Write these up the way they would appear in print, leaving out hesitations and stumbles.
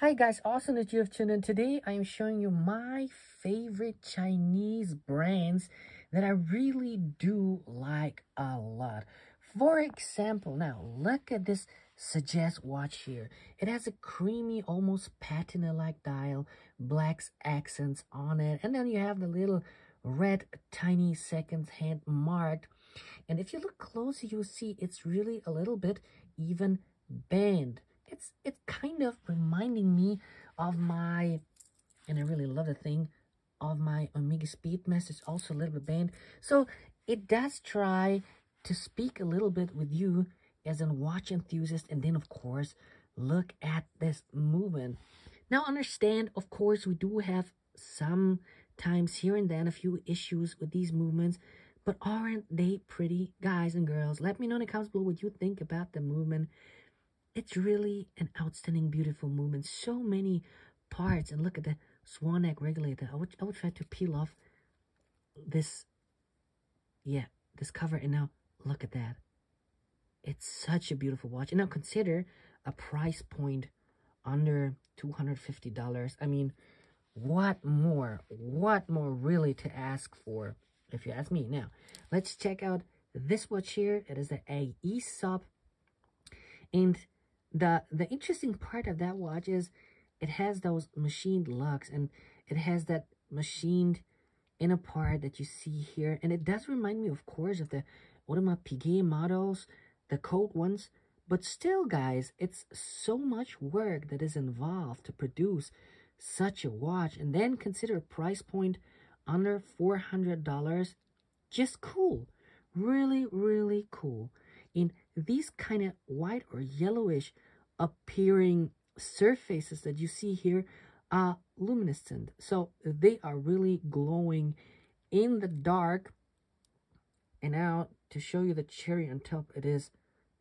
Hi guys, awesome that you have tuned in. Today I am showing you my favorite Chinese brands that I really do like a lot. For example, now look at this Suggest watch here. It has a creamy, almost patina-like dial, black accents on it, and then you have the little red tiny second hand marked. And if you look closely, you'll see it's really a little bit even bent. It's kind of reminding me of my, and I really love the thing, of my Omega Speedmaster. It's also a little bit bent. So it does try to speak a little bit with you as a watch enthusiast. And then, of course, look at this movement. Now, understand, of course, we do have sometimes here and then a few issues with these movements. But aren't they pretty, guys and girls? Let me know in the comments below what you think about the movement. It's really an outstanding, beautiful movement. So many parts. And look at the swan neck regulator. I would try to peel off this, this cover. And now look at that. It's such a beautiful watch. And now consider a price point under $250. I mean, what more really to ask for, if you ask me? Now, let's check out this watch here. It is the Aesop. And the interesting part of that watch is it has those machined lugs, and it has that machined inner part that you see here. And it does remind me, of course, of the Audemars Piguet models, the cold ones. But still, guys, it's so much work that is involved to produce such a watch. And then consider a price point under $400. Just cool. Really, really cool. In these kind of white or yellowish appearing surfaces that you see here are luminescent. So they are really glowing in the dark. And now to show you the cherry on top, it is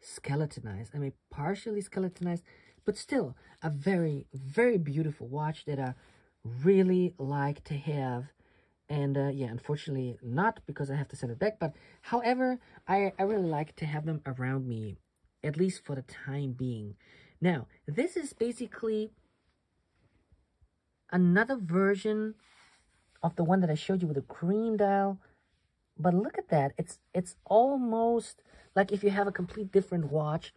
skeletonized. I mean, partially skeletonized, but still a very, very beautiful watch that I really like to have. And yeah, unfortunately not, because I have to send it back. But however, I really like to have them around me, at least for the time being. Now, this is basically another version of the one that I showed you with the green dial. But look at that. It's almost like if you have a complete different watch.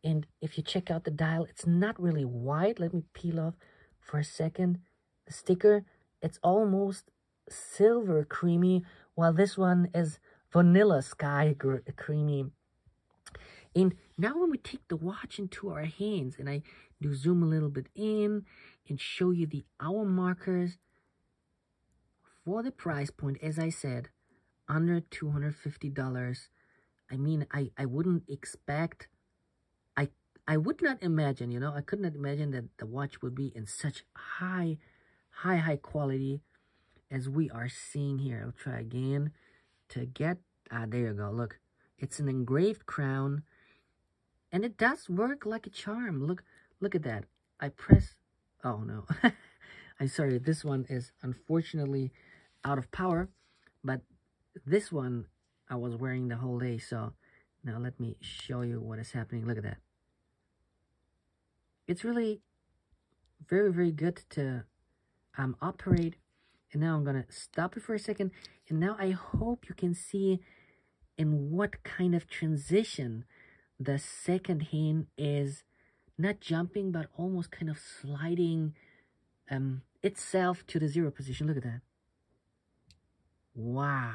And if you check out the dial, it's not really white. Let me peel off for a second the sticker. It's almost silver creamy, while this one is vanilla sky creamy. And now when we take the watch into our hands, and I do zoom a little bit in and show you the hour markers for the price point, as I said, under $250. I mean, I wouldn't expect, I would not imagine, you know, I could not imagine that the watch would be in such high quality as we are seeing here. I'll try again to get, there you go. Look, it's an engraved crown, and it does work like a charm. Look at that. I press, oh no, I'm sorry, this one is unfortunately out of power, but this one I was wearing the whole day. So now let me show you what is happening. Look at that. It's really very, very good to operate. And now I'm going to stop it for a second. And now I hope you can see in what kind of transition the second hand is not jumping, but almost kind of sliding itself to the zero position. Look at that. Wow.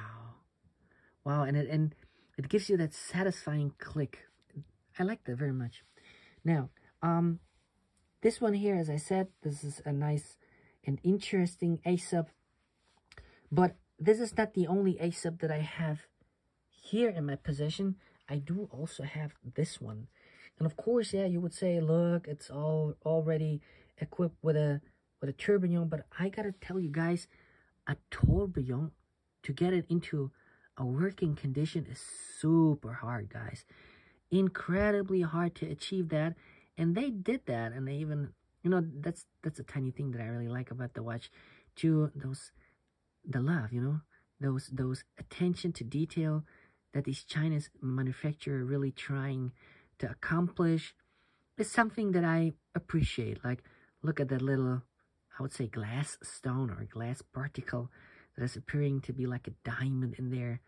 Wow. And it gives you that satisfying click. I like that very much. Now, this one here, as I said, this is a nice and interesting Aesop. But this is not the only Aesop that I have here in my possession. I do also have this one. And of course, yeah, you would say, look, it's all already equipped with a tourbillon. But I gotta tell you guys, a tourbillon, to get it into a working condition is super hard, guys. Incredibly hard to achieve that. And they did that, and they even, you know, that's a tiny thing that I really like about the watch, to the love, you know, those attention to detail that these Chinese manufacturer really trying to accomplish is something that I appreciate. Like, look at that little, I would say, glass stone or glass particle that is appearing to be like a diamond in there.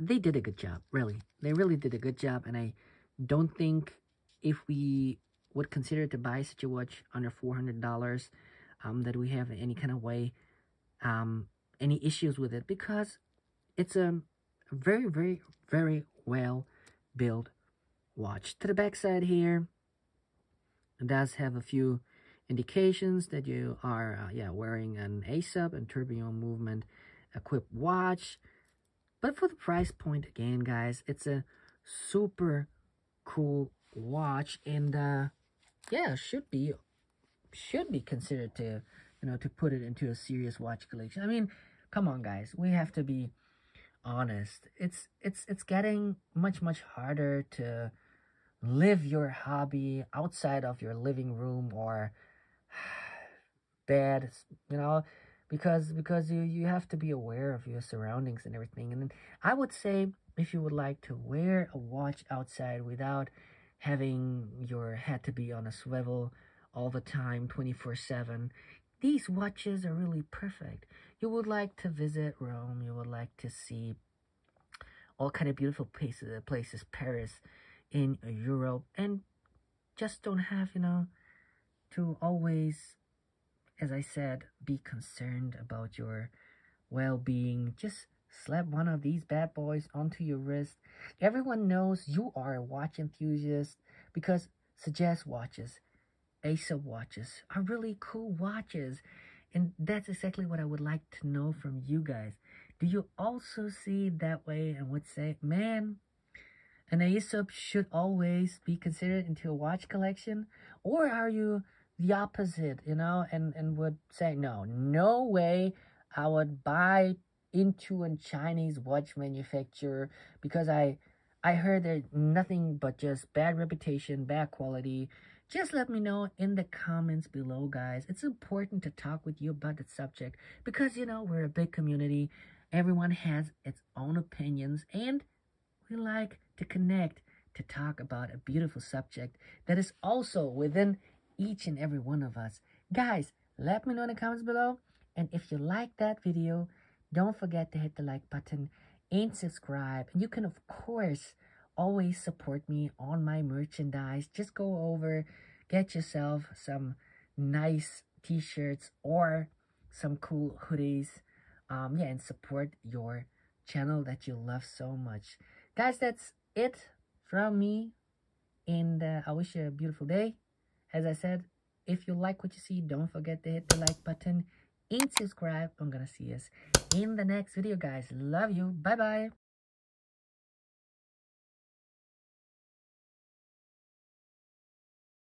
They did a good job, really. They really did a good job, and I don't think if we would consider to buy such a watch under $400, that we have any kind of way, any issues with it, because it's a very, very, very well built watch. To the back side here, it does have a few indications that you are wearing an ASAP and tourbillon movement equipped watch. But for the price point, again, guys, it's a super cool watch, and yeah, should be considered to, to put it into a serious watch collection. I mean, come on, guys, we have to be honest. It's getting much harder to live your hobby outside of your living room or bed, because you have to be aware of your surroundings and everything. And I would say, if you would like to wear a watch outside without having your head to be on a swivel all the time, 24/7, these watches are really perfect. You would like to visit Rome, you would like to see all kind of beautiful places, Paris, in Europe, and just don't have, to always, as I said, be concerned about your well-being. Just slap one of these bad boys onto your wrist. Everyone knows you are a watch enthusiast because Suggest watches, ASAP watches are really cool watches. And that's exactly what I would like to know from you guys. Do you also see it that way and would say, man, an ASAP should always be considered into a watch collection? Or are you the opposite, and would say, no way I would buy into a Chinese watch manufacturer because I heard they're nothing but just bad reputation, bad quality? Just let me know in the comments below, guys. It's important to talk with you about the subject because, we're a big community. Everyone has its own opinions, and we like to connect, to talk about a beautiful subject that is also within each and every one of us. Guys, let me know in the comments below. And if you like that video, don't forget to hit the like button and subscribe. And you can, of course, always support me on my merchandise. Just go over, get yourself some nice t-shirts or some cool hoodies. And support your channel that you love so much. Guys, that's it from me. And I wish you a beautiful day. As I said, if you like what you see, don't forget to hit the like button and subscribe. I'm gonna see us in the next video, guys. Love you. Bye bye.